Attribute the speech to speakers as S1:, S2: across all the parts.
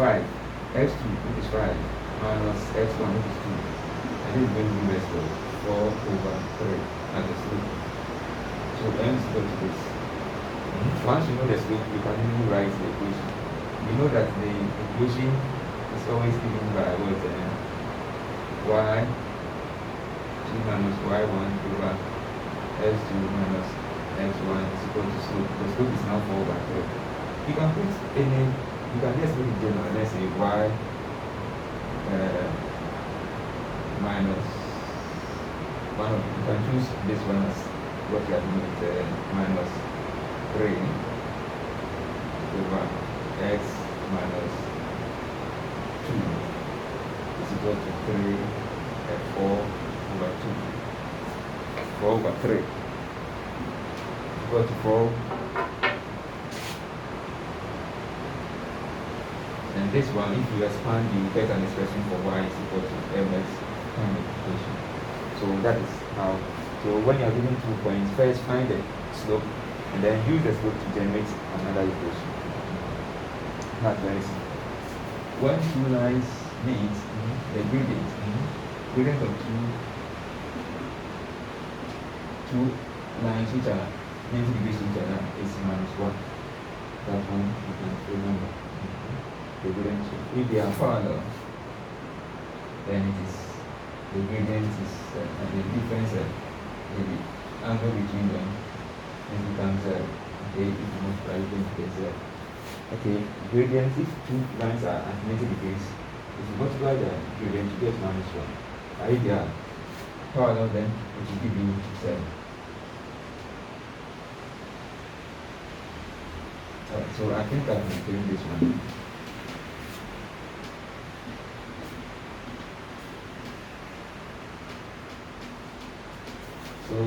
S1: 5, x2, which is 5, minus x1, which is 2. And this is going to give us 4/3 at the slope. So m is equal to this. Once you know the slope, you can even write the equation. You know that the equation is always given by what y 2 minus y1 over x2 minus x1 is equal to slope. The slope is now 4/3. You can put any, you can just make it general. Let's say y minus one of, you can choose this one as what you are doing with minus 3 over x minus 2 is equal to 3 and 4/2. 4/3 equal to 4. And this one, if you expand, you get an expression for y is equal to mx time multiplication. So that is how. So when you are given 2 points, first find the slope and then use the slope to generate another equation. That's very simple. When 2 lines meet, the gradient of two lines which are 90 degrees to each other is -1. That one you can remember. The gradient, if they are parallel, then it is the gradient is the difference the angle between them, and becomes a if you multiply them together. Okay, gradients, if 2 lines are at 90 degrees, if you multiply the gradient, you get -1. If they are parallel, then it will give you 7. Alright, so I think I've explained this one. So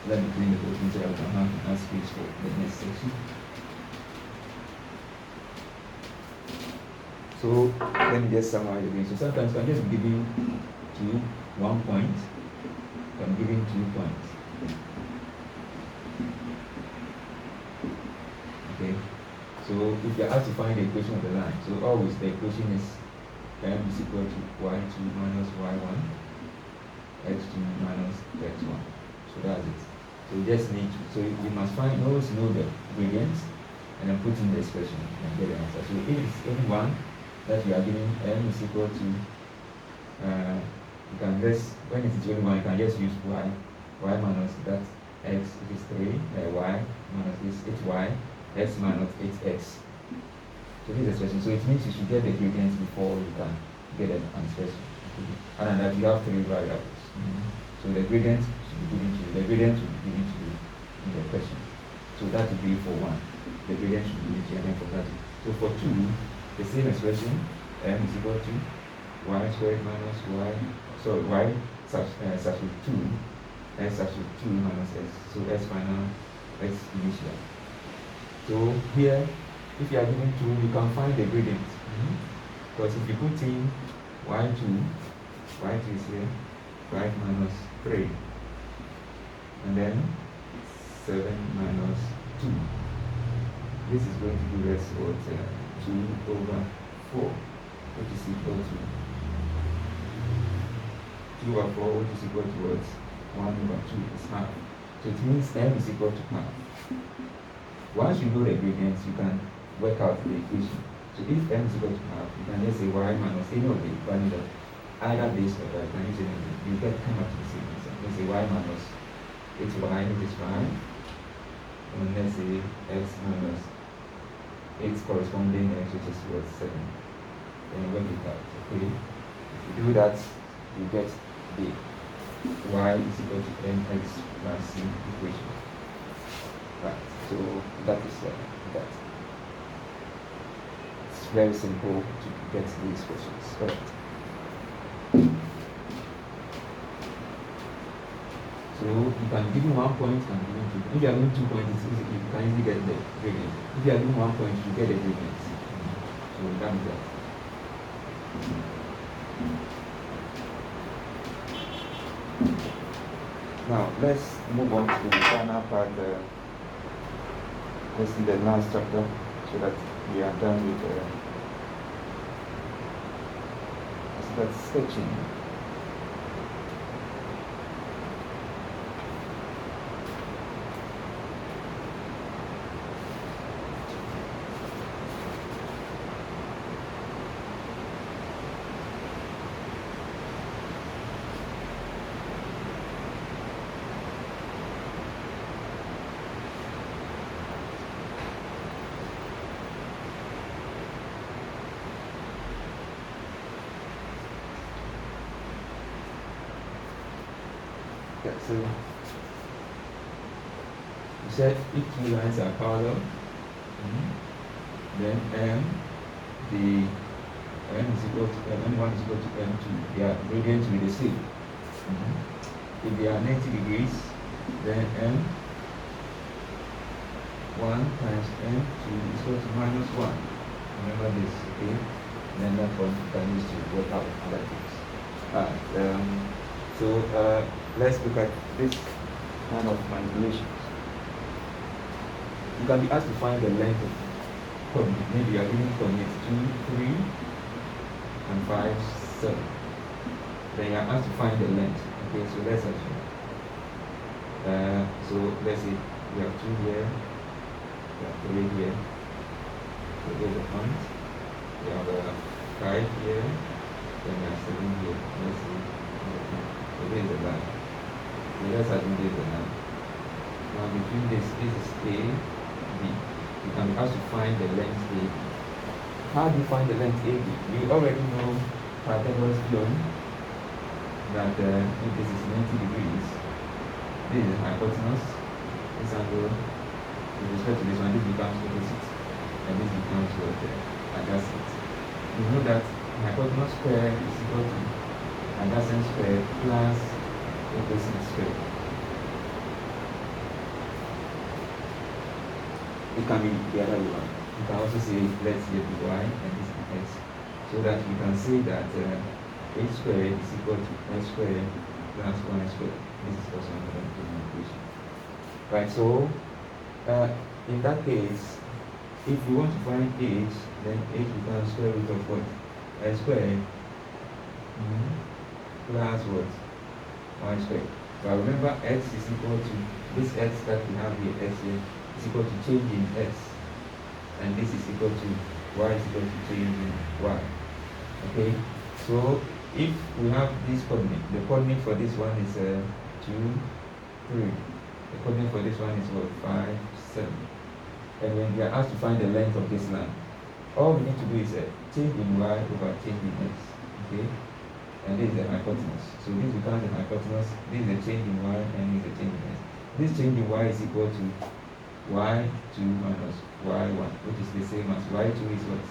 S1: let me clean the question so I can have enough space for the next section. So let me just summarize again. So sometimes I'm just giving you 1 point, I'm giving 2 points. Okay. So if you're asked to find the equation of the line, so always the equation is m is equal to y2 minus y1 x2 minus x1. So that's it. So you just need to, so you must always know the gradients and then put in the expression and get the answer. So if it's any one that you are giving m is equal to, you can just, when it is only one, you can just use y minus that x, it is 3, y minus this, it's y, x minus 8x. So this is expression. So it means you should get the gradients before you can get an expression. And then that you have 3 variables. So the gradient should be given to you. The gradient should be given to you in the question. So that would be for 1. The gradient should be given to you, and then for that. So for 2, the same expression, m is equal to y squared minus y. So y substitute 2, x substitute 2 minus x. So x final, x initial. So here, if you are given 2, you can find the gradient. Because if you put in y2 is here, 5 minus 3, and then 7 minus 2. This is going to give us what 2/4, which is equal to 2/4, which is equal to what 1/2 is half. So it means m is equal to half. Once you know the gradients, you can work out the equation. So if m is equal to half, you can just say y minus any of the value that either this or that, you can use anything. You can come up to the same answer. Let's say y minus 8y, which is 5. And let's say x minus 8 corresponding x, which is what 7. Then you work it out. Okay. If you do that, you get the y is equal to mx plus c equation. Right. So that is that. It's very simple to get these questions. Correct. So you can give me 1 point and give me 2. If you are given 2 points, it's easy. You can easily get the gradient. If you are given 1 point, you get the gradient. So that is that. Now let's move on to the final part. Let's see the last chapter. so that we are done with start sketching. So you said if two lines are parallel, then the m is equal to m1 is equal to m2. Their gradient will be the same. If they are 90 degrees, then m1 times m2 is equal to minus 1. Remember this, okay? Then that one can use to work out other things. So let's look at this kind of manipulations. You can be asked to find the length of coordinate. Maybe you are given coordinates 2, 3, and 5, 7. Then you are asked to find the length. Okay, so let's assume. So let's say we have 2 here, we have 3 here. So there's a point. We have 5 here, then we have 7 here. Let's see. So there's the line. So let's assume there's a line. Now between this is A, B. You can be asked to find the length AB. How do you find the length AB? We already know Pythagoras' theorem that if this is 90 degrees, this is the hypotenuse, this angle, with respect to this one, this becomes opposite, and this becomes what adjacent. We know that hypotenuse square is equal to adjacent square plus opposite square. It can be the other way around. You can also say let's get the y and this is x, so that we can say that a squared is equal to x squared plus y squared. This is also another equation. Right, so in that case, if we want to find h, then h becomes square root of what? X squared plus what? Y squared. But remember, x is equal to this x that we have here, x here, is equal to change in x, and this is equal to y is equal to change in y. Okay, so if we have this coordinate, the coordinate for this one is 2, 3. The coordinate for this one is what? 5, 7. And when we are asked to find the length of this line, all we need to do is change in y over change in x. Okay, and this is the hypotenuse. So this becomes the hypotenuse. This is the change in y, and this is the change in x. This change in y is equal to y2 minus y1, which is the same as y2 is what?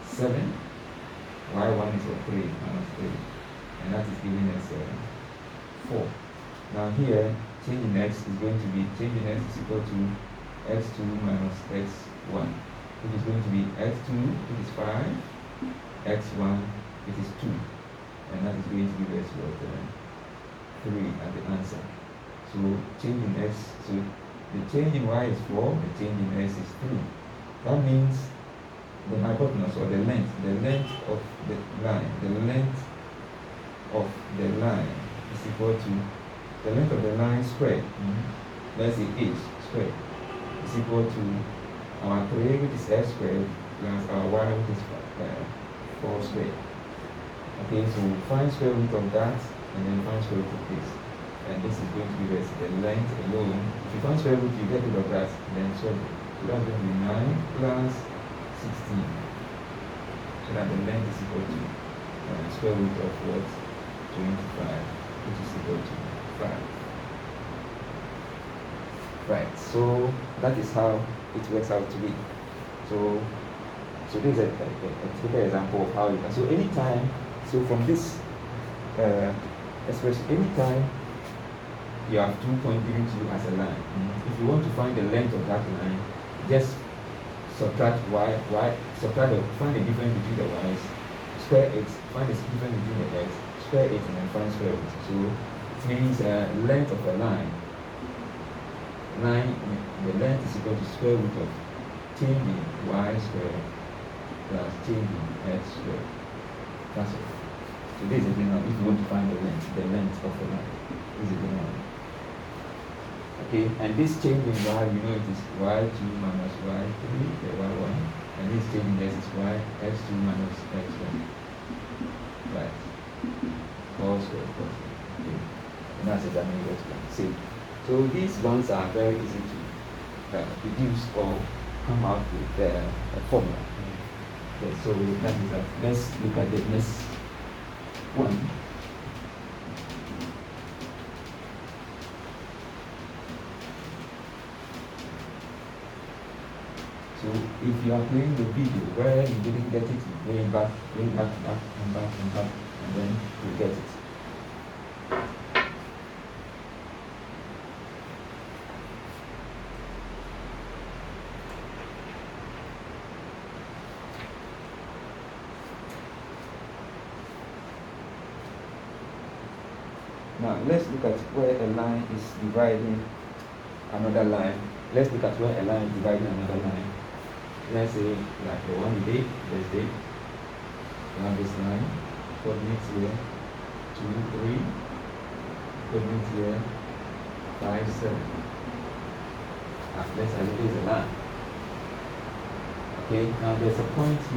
S1: 7. Y1 is what? 3 minus 3. And that is giving us 4. Now here, change in x is going to be, change in x is equal to x2 minus x1, which is going to be x2, which is 5, x1, which is 2. And that is going to give us what? 3 at the answer. So change in x, so the change in y is 4, the change in x is 3. That means the hypotenuse or the length of the line, is equal to the length of the line squared. Let's say h squared is equal to our 3, which is x squared, plus our y, which is 4 squared. Okay, so find square root of that, and then find square root of this. And this is going to give us the length alone. If you find square root, you get rid of that, then solve it. So that's going to be 9 plus 16. So that the length is equal to square root of what? 25, which is equal to 5. Right, so that is how it works out to be. So this is a typical example of how you can. So anytime, so from this expression, anytime you have 2 points given to you as a line. If you want to find the length of that line, just subtract find the difference between the y's, square it, find the difference between the x, square it, and then find square root. So it means length of a line. The length is equal to square root of changing y squared plus changing x squared. That's it. So this is the general. If you want to find the length of the line, this is the general. Okay, and this changing y, you know it is y2 minus y3, the y1, and this changing x is y x2 minus x1. Right. Also, okay. And that's exactly what you can say. So these ones are very easy to reduce or come out with a formula. Okay, so that is that. Let's look at the next one. So if you are playing the video where you didn't get it, you play back, and back, and then you get it. Now let's look at where a line is dividing another line. Let's look at where a line is dividing another line. Let's say like the one we did, let's say we have this line, coordinates here 2, 3, coordinates here 5, 7. Let's say this is a line. Okay, now there's a point here.